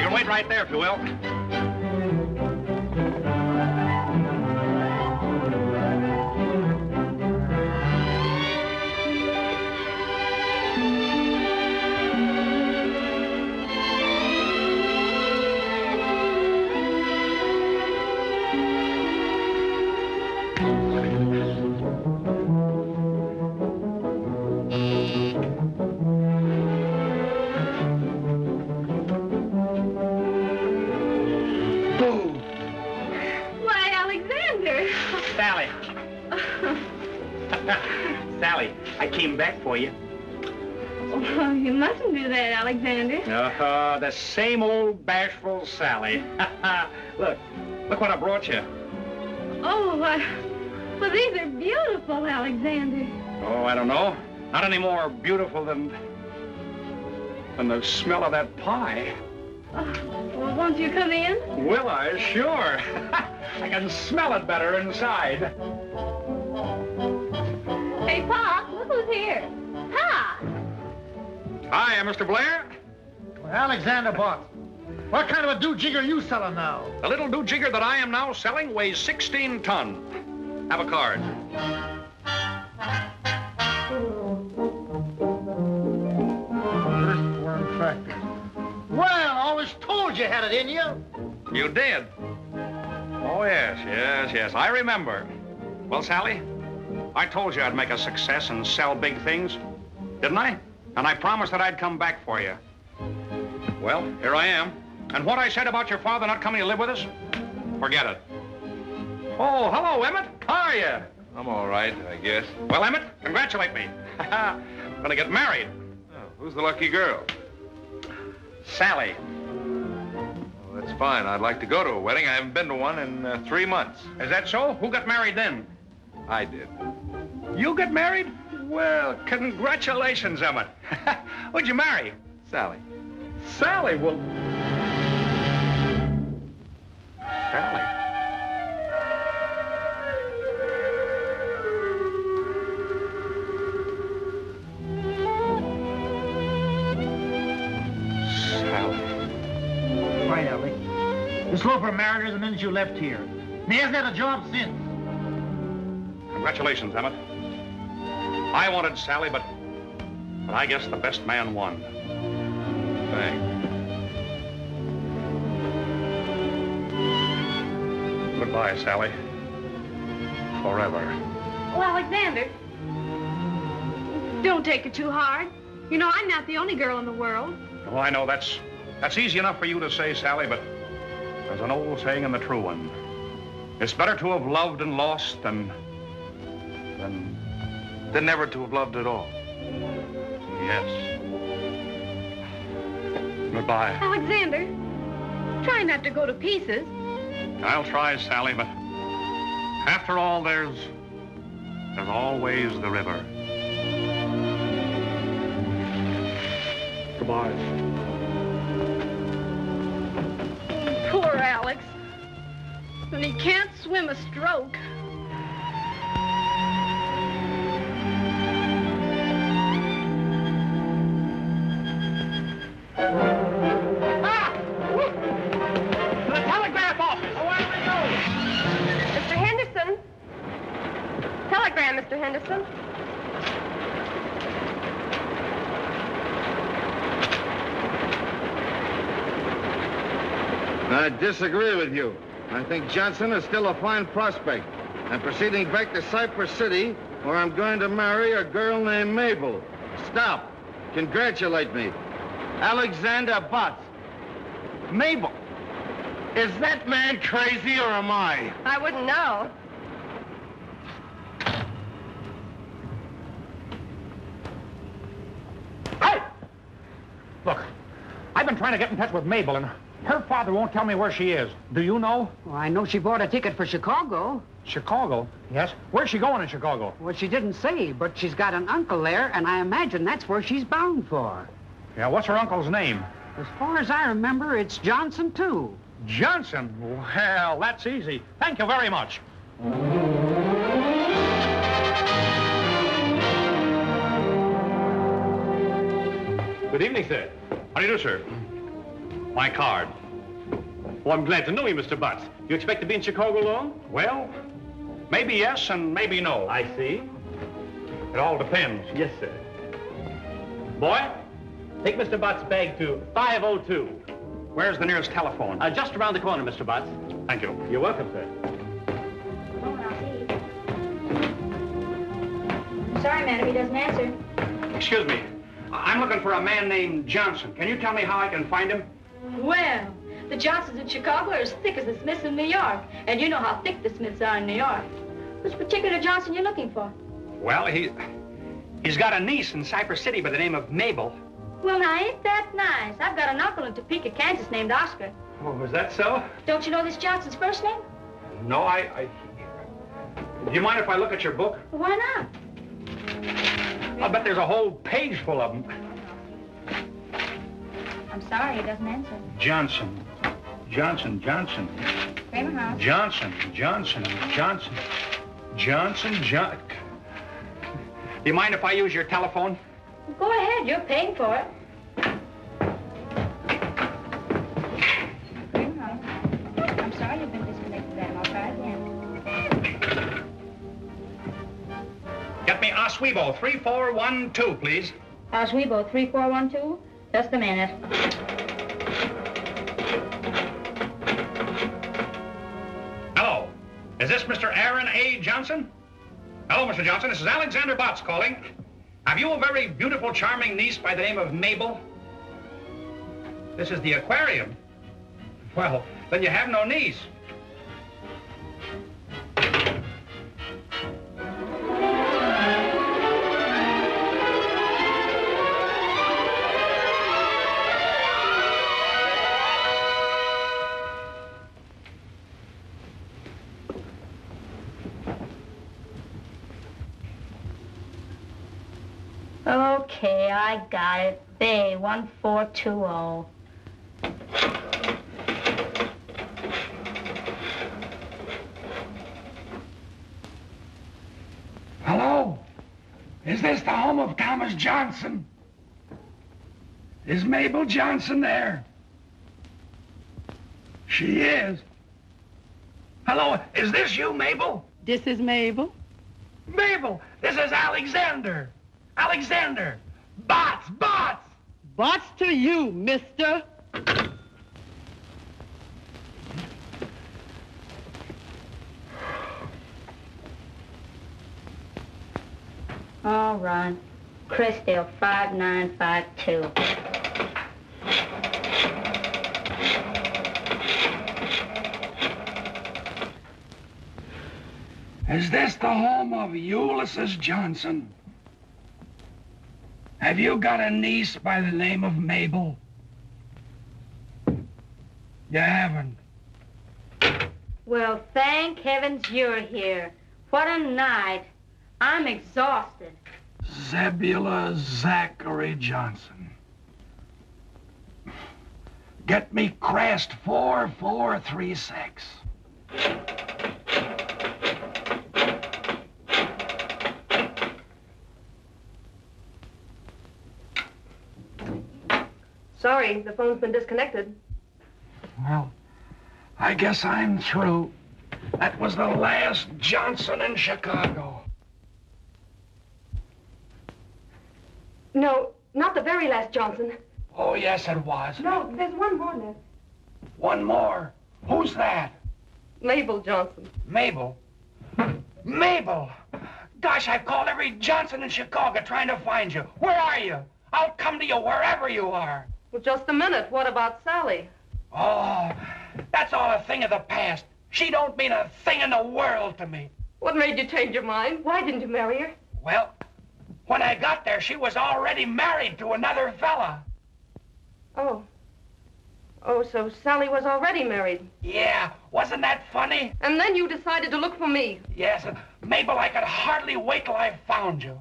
can wait right there, if you will. Sally, I came back for you. Oh, you mustn't do that, Alexander. The same old bashful Sally. Look what I brought you. Oh, well, these are beautiful, Alexander. Oh, I don't know. Not any more beautiful than the smell of that pie. Well, won't you come in? Will I? Sure. I can smell it better inside. Hey, Pop, look who's here. Pa! Hi, Mr. Blair. Well, Alexander Botts, what kind of a do-jigger are you selling now? The little do-jigger that I am now selling weighs 16 ton. Have a card. Earthworm tractors. Well, I always told you had it in you. You did? Oh, yes. I remember. Well, Sally, I told you I'd make a success and sell big things, didn't I? And I promised that I'd come back for you. Well, here I am. And what I said about your father not coming to live with us, forget it. Oh, hello, Emmett. How are you? I'm all right, I guess. Well, Emmett, congratulate me. Gonna get married. Oh, who's the lucky girl? Sally. Well, that's fine. I'd like to go to a wedding. I haven't been to one in 3 months. Is that so? Who got married then? I did. You get married? Well, congratulations, Emmett. Who'd you marry? Sally. Sally, well... Sally. Sally. Right, Alec. This loafer married her the minute you left here. And he hasn't had a job since. Congratulations, Emmett. I wanted Sally, but I guess the best man won. Thanks. Goodbye, Sally. Forever. Oh, Alexander, don't take it too hard. You know, I'm not the only girl in the world. Oh, I know that's easy enough for you to say, Sally, but there's an old saying and the true one. It's better to have loved and lost than never to have loved at all. Yes. Goodbye. Alexander, try not to go to pieces. I'll try, Sally, but after all, there's always the river. Goodbye. Poor Alex. And he can't swim a stroke. Mr. Henderson. I disagree with you. I think Johnson is still a fine prospect. I'm proceeding back to Cypress City, where I'm going to marry a girl named Mabel. Stop. Congratulate me. Alexander Butts. Mabel. Is that man crazy or am I? I wouldn't know. Hey! Look, I've been trying to get in touch with Mabel, and her father won't tell me where she is. Do you know? Well, I know she bought a ticket for Chicago. Chicago? Yes. Where's she going in Chicago? Well, she didn't say, but she's got an uncle there, and I imagine that's where she's bound for. Yeah, what's her uncle's name? As far as I remember, it's Johnson, too. Johnson? Well, that's easy. Thank you very much. Good evening, sir. How do you do, sir? My card. Well, I'm glad to know you, Mr. Butts. You expect to be in Chicago long? Well, maybe yes and maybe no. I see. It all depends. Yes, sir. Boy, take Mr. Butts' bag to 502. Where's the nearest telephone? Just around the corner, Mr. Butts. Thank you. You're welcome, sir. Sorry, madam, he doesn't answer. Excuse me. I'm looking for a man named Johnson. Can you tell me how I can find him? Well, the Johnsons in Chicago are as thick as the Smiths in New York. And you know how thick the Smiths are in New York. Which particular Johnson you looking for? Well, he's got a niece in Cypress City by the name of Mabel. Well, now, ain't that nice? I've got an uncle in Topeka, Kansas named Oscar. Oh, is that so? Don't you know this Johnson's first name? No, Do you mind if I look at your book? Well, why not? I'll bet there's a whole page full of them. I'm sorry, he doesn't answer. Johnson. Kramer House. Johnson. Do you mind if I use your telephone? Well, go ahead, you're paying for it. Kramer House. I'm sorry you've been disconnected, ma'am. I'll try again. Get me Oswego 3412, please. Oswego 3412. Just a minute. Hello. Is this Mr. Aaron A. Johnson? Hello, Mr. Johnson. This is Alexander Butts calling. Have you a very beautiful, charming niece by the name of Mabel? This is the aquarium. Well, then you have no niece. Okay, I got it. Bay 1420. Hello? Is this the home of Thomas Johnson? Is Mabel Johnson there? She is. Hello, is this you, Mabel? This is Mabel. Mabel, this is Alexander. Alexander! Bots! Bots to you, mister. All right. Crysdale 5952. Is this the home of Ulysses Johnson? Have you got a niece by the name of Mabel? You haven't. Well, thank heavens you're here. What a night. I'm exhausted. Zebula Zachary Johnson. Get me Crest 4436. Sorry, the phone's been disconnected. Well, I guess I'm through. That was the last Johnson in Chicago. No, not the very last Johnson. Oh, yes, it was. No, there's one more left. One more. Who's that? Mabel Johnson. Mabel? Mabel! Gosh, I've called every Johnson in Chicago trying to find you. Where are you? I'll come to you wherever you are. Well, just a minute. What about Sally? Oh, that's all a thing of the past. She don't mean a thing in the world to me. What made you change your mind? Why didn't you marry her? Well, when I got there, she was already married to another fella. Oh. Oh, so Sally was already married. Yeah, wasn't that funny? And then you decided to look for me. Yes, and Mabel, I could hardly wait till I found you.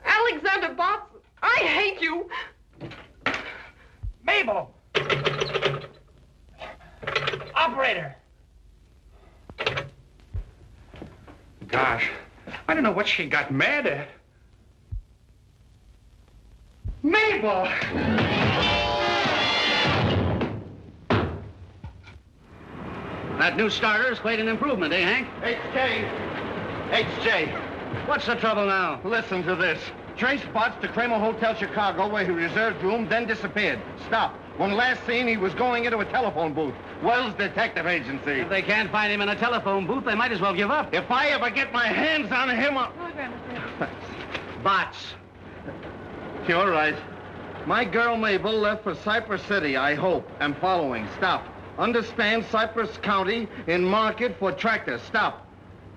Alexander Botts, I hate you. Mabel! Operator! Gosh, I don't know what she got mad at. Mabel! That new starter's quite an improvement, eh, Hank? H.J. What's the trouble now? Listen to this. Trace Botts to Kramer Hotel Chicago, where he reserved room, then disappeared. Stop. When last seen, he was going into a telephone booth. Wells Detective Agency. If they can't find him in a telephone booth, they might as well give up. If I ever get my hands on him, I'll... Botts. You're right. My girl Mabel left for Cypress City, I hope. Am following. Stop. Understand Cypress County in market for tractors. Stop.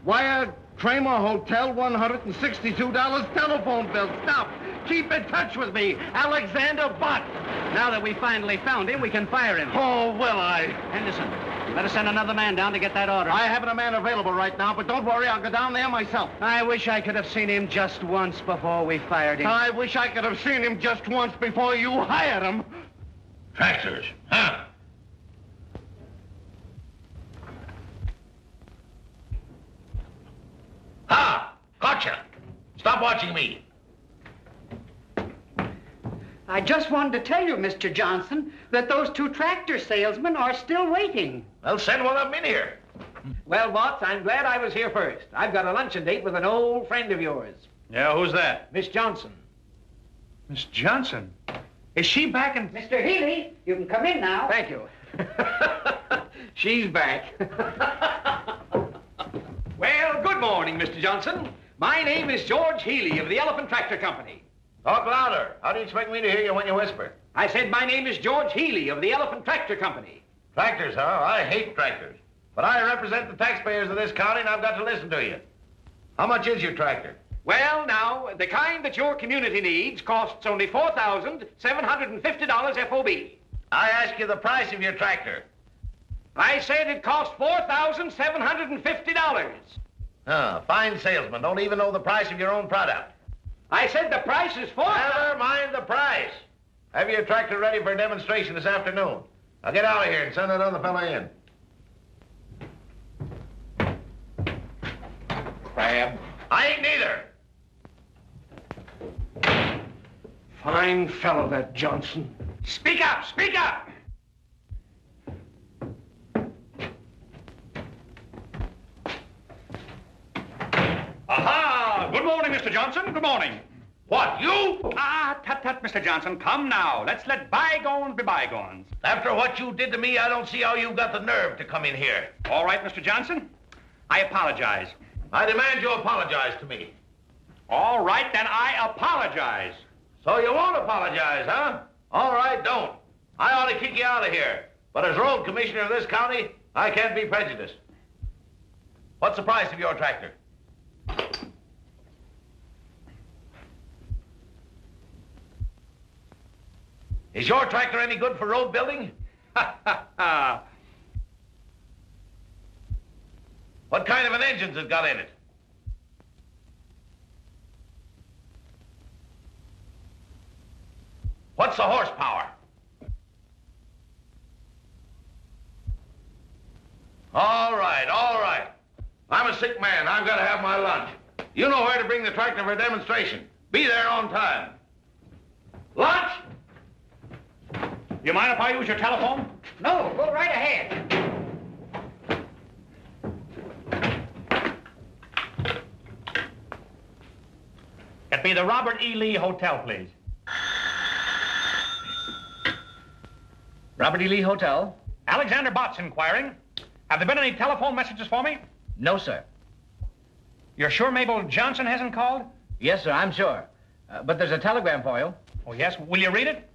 Wire Kramer Hotel, $162 telephone bill. Stop. Keep in touch with me. Alexander Bott. Now that we finally found him, we can fire him. Oh, will I? Henderson, you better send another man down to get that order. I haven't a man available right now, but don't worry, I'll go down there myself. I wish I could have seen him just once before we fired him. I wish I could have seen him just once before you hired him. Tractors, huh? Ha! Gotcha! Stop watching me. I just wanted to tell you, Mr. Johnson, that those two tractor salesmen are still waiting. Well, send one of them in here. Well, Botts, I'm glad I was here first. I've got a luncheon date with an old friend of yours. Yeah, who's that? Miss Johnson. Miss Johnson? Is she back in... Mr. Healy, you can come in now. Thank you. She's back. Well, good morning, Mr. Johnson. My name is George Healy of the Elephant Tractor Company. Talk louder. How do you expect me to hear you when you whisper? I said my name is George Healy of the Elephant Tractor Company. Tractors, huh? I hate tractors. But I represent the taxpayers of this county, and I've got to listen to you. How much is your tractor? Well, now, the kind that your community needs costs only $4,750 FOB. I ask you the price of your tractor. I said it cost $4,750. Fine salesman. Don't even know the price of your own product. I said the price is Never mind the price. Have your tractor ready for a demonstration this afternoon. Now get out of here and send another fella in. Crab. I ain't neither. Fine fellow, that Johnson. Speak up! Speak up! Aha! Good morning, Mr. Johnson. Good morning. What, you? Tut, Mr. Johnson. Come now. Let's let bygones be bygones. After what you did to me, I don't see how you've got the nerve to come in here. All right, Mr. Johnson. I apologize. I demand you apologize to me. All right, then I apologize. So you won't apologize, huh? All right, don't. I ought to kick you out of here. But as road commissioner of this county, I can't be prejudiced. What's the price of your tractor? Is your tractor any good for road building? What kind of an engine's it got in it? What's the horsepower? All right, all right. I'm a sick man. I've got to have my lunch. You know where to bring the tractor for a demonstration. Be there on time. Lunch? You mind if I use your telephone? No, go right ahead. Get me the Robert E. Lee Hotel, please. Robert E. Lee Hotel? Alexander Bott's inquiring. Have there been any telephone messages for me? No, sir. You're sure Mabel Johnson hasn't called? Yes, sir, I'm sure. But there's a telegram for you. Oh, yes? Will you read it?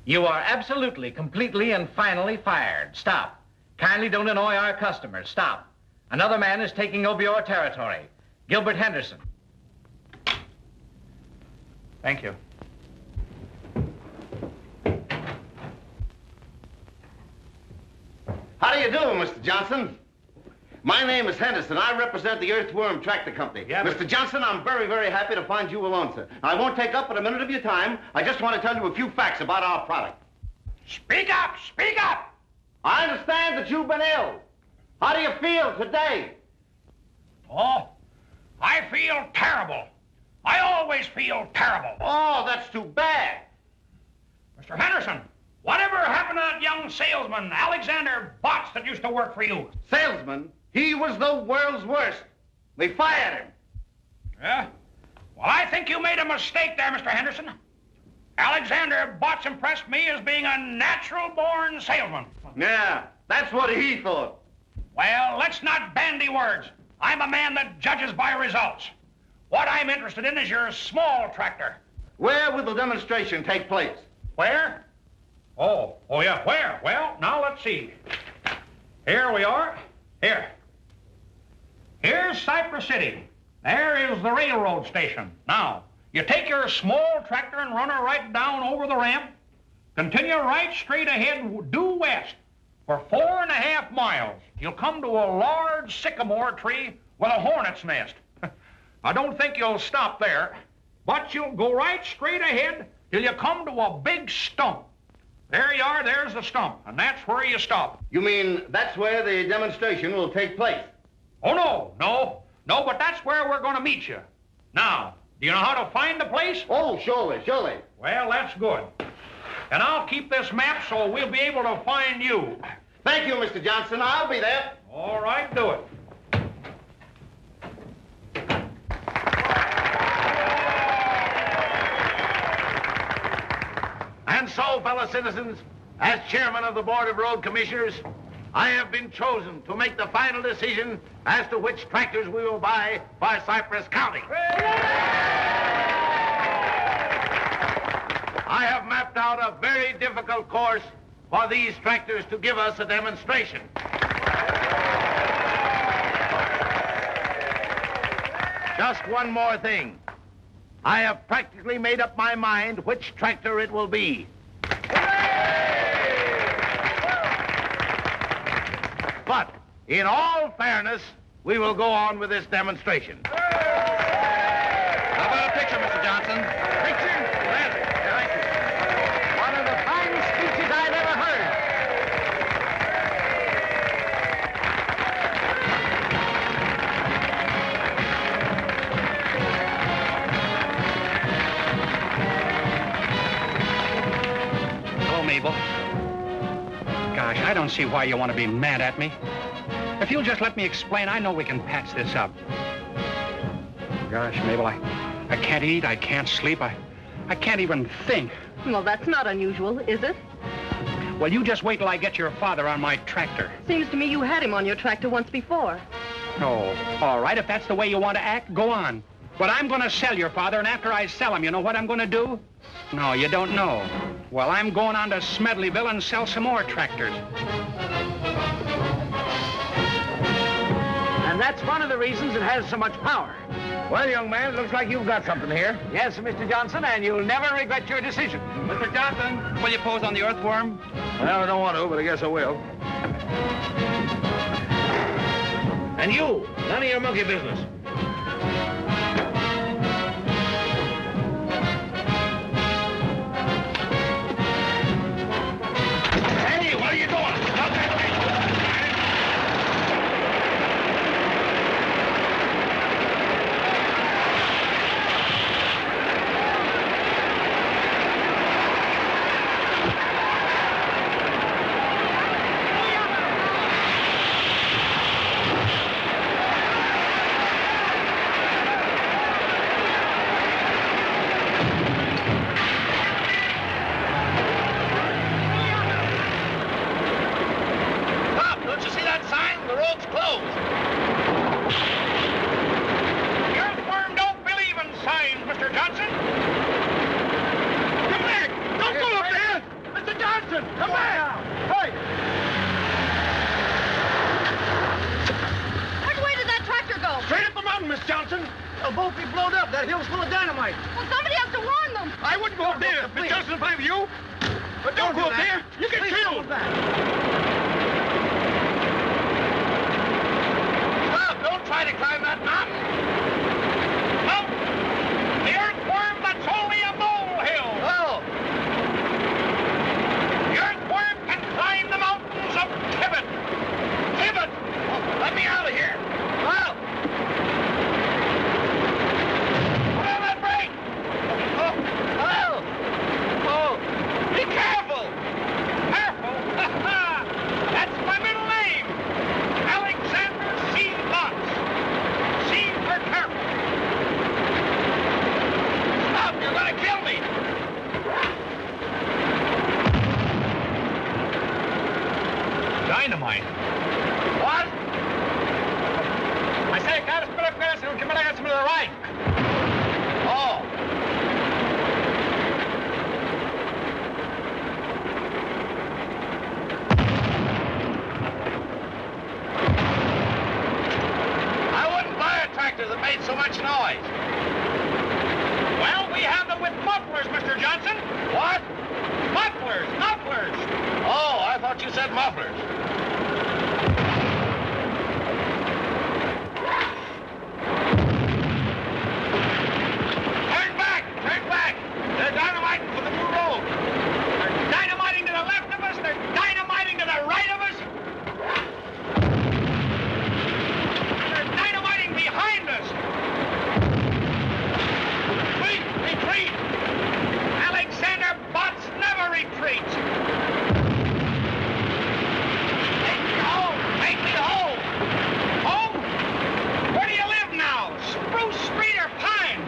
You are absolutely, completely, and finally fired. Stop. Kindly don't annoy our customers. Stop. Another man is taking over your territory. Gilbert Henderson. Thank you. How do you do, Mr. Johnson? My name is Henderson. I represent the Earthworm Tractor Company. Yeah, Mr. Johnson, I'm very, very happy to find you alone, sir. I won't take up but a minute of your time. I just want to tell you a few facts about our product. Speak up! Speak up! I understand that you've been ill. How do you feel today? Oh, I feel terrible. I always feel terrible. Oh, that's too bad. Mr. Henderson, whatever happened to that young salesman, Alexander Botts, that used to work for you? Salesman? He was the world's worst. We fired him. Yeah? Well, I think you made a mistake there, Mr. Henderson. Alexander Botts impressed me as being a natural-born salesman. Yeah, that's what he thought. Well, let's not bandy words. I'm a man that judges by results. What I'm interested in is your small tractor. Where will the demonstration take place? Where? Oh, yeah, where? Well, now let's see. Here we are. Here. Here's Cypress City. There is the railroad station. Now, you take your small tractor and run her right down over the ramp. Continue right straight ahead, due west. For 4.5 miles, you'll come to a large sycamore tree with a hornet's nest. I don't think you'll stop there, but you'll go right straight ahead till you come to a big stump. There you are, there's the stump, and that's where you stop. You mean that's where the demonstration will take place? Oh, no, but that's where we're going to meet you. Now, do you know how to find the place? Oh, surely. Well, that's good. And I'll keep this map so we'll be able to find you. Thank you, Mr. Johnson. I'll be there. All right, do it. And so, fellow citizens, as chairman of the Board of Road Commissioners, I have been chosen to make the final decision as to which tractors we will buy for Cypress County. I have mapped out a very difficult course for these tractors to give us a demonstration. Just one more thing. I have practically made up my mind which tractor it will be. But, in all fairness, we will go on with this demonstration. How about a picture, Mr. Johnson? Picture? Gladly. Thank you. One of the finest speeches I've ever heard. Hello, Mabel. Gosh, I don't see why you want to be mad at me. If you'll just let me explain, I know we can patch this up. Gosh, Mabel, I can't eat, I can't sleep, I can't even think. Well, that's not unusual, is it? Well, you just wait till I get your father on my tractor. Seems to me you had him on your tractor once before. Oh, all right, if that's the way you want to act, go on. But I'm going to sell your father, and after I sell him, you know what I'm going to do? No, you don't know. Well, I'm going on to Smedleyville and sell some more tractors. And that's one of the reasons it has so much power. Well, young man, it looks like you've got something here. Yes, Mr. Johnson, and you'll never regret your decision. Mr. Johnson, will you pose on the Earthworm? Well, I don't want to, but I guess I will. And you, none of your monkey business. Hey, what are you doing? Stop that thing. They'll both be blown up. That hill's full of dynamite. Well, somebody has to warn them. I wouldn't go up there. Miss Johnson, if I were you. But don't go up there. You get killed. Stop! Don't try to climb that mountain. No. The earthworm, that's only a molehill. Oh! The earthworm can climb the mountains of Kibbee. Kibbee! Oh, let me out of here. Well. Put on that brake. Oh! Oh! Be careful. Careful? That's my middle name. Alexander C. Botts. C for careful. Stop, you're gonna kill me. Dynamite. What? I say, gotta split up gas and come back to the right. Oh! I wouldn't buy a tractor that made so much noise. Well, we have them with mufflers, Mr. Johnson. What? Mufflers, mufflers. Oh, I thought you said mufflers. Turn back, turn back. They're dynamiting for the new road. They're dynamiting to the left of us. They're dynamiting to the right of us. They're dynamiting behind us. Retreat! Alexander Botts never retreats. Take me home! Take me home! Home? Where do you live now? Spruce Street or Pine?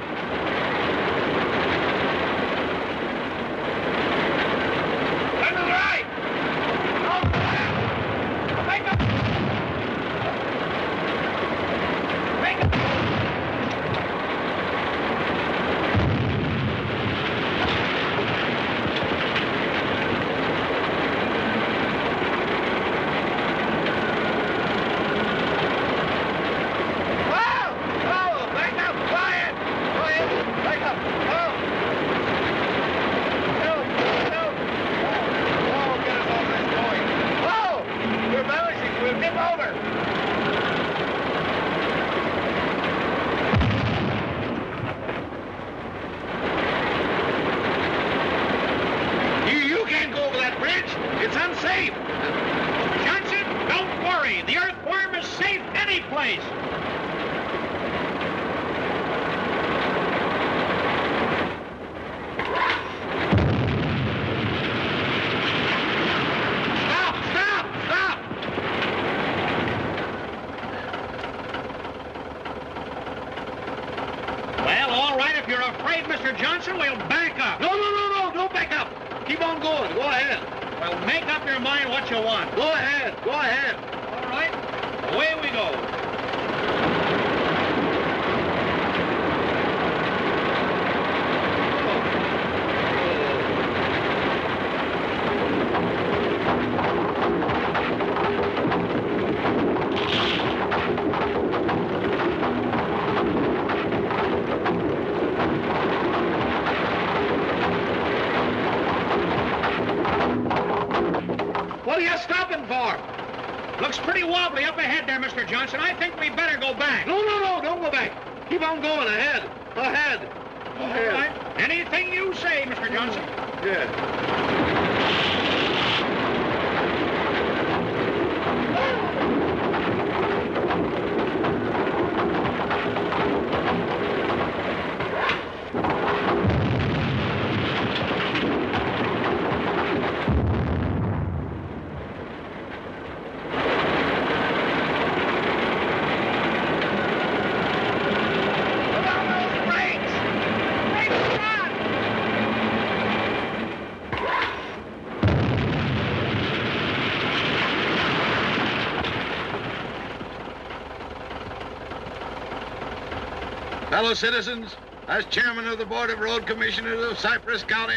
Turn to the right! On the left! Make up! Make up! What are you stopping for? Looks pretty wobbly up ahead there, Mr. Johnson. I think we better go back. No, don't go back. Keep on going, ahead. Ahead. All right. Anything you say, Mr. Johnson. Yeah. Fellow citizens, as chairman of the Board of Road Commissioners of Cypress County,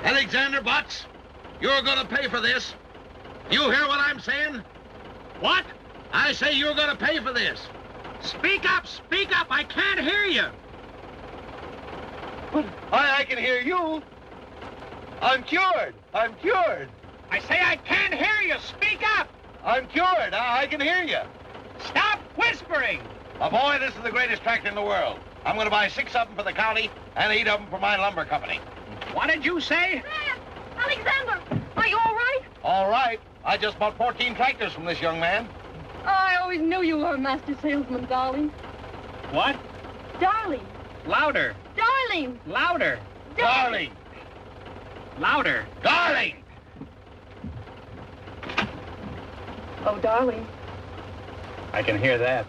Alexander Botts, you're going to pay for this. You hear what I'm saying? What? I say you're going to pay for this. Speak up, speak up. I can't hear you. I can hear you. I'm cured. I'm cured. I say I can't hear you. Speak up. I'm cured. I can hear you. Stop whispering. My boy, this is the greatest tractor in the world. I'm going to buy 6 of them for the county and 8 of them for my lumber company. What did you say? Alexander, are you all right? All right. I just bought 14 tractors from this young man. Oh, I always knew you were a master salesman, darling. What? Darling. Louder. Darling. Louder. Darling. Louder. Darling. Oh, darling. I can hear that.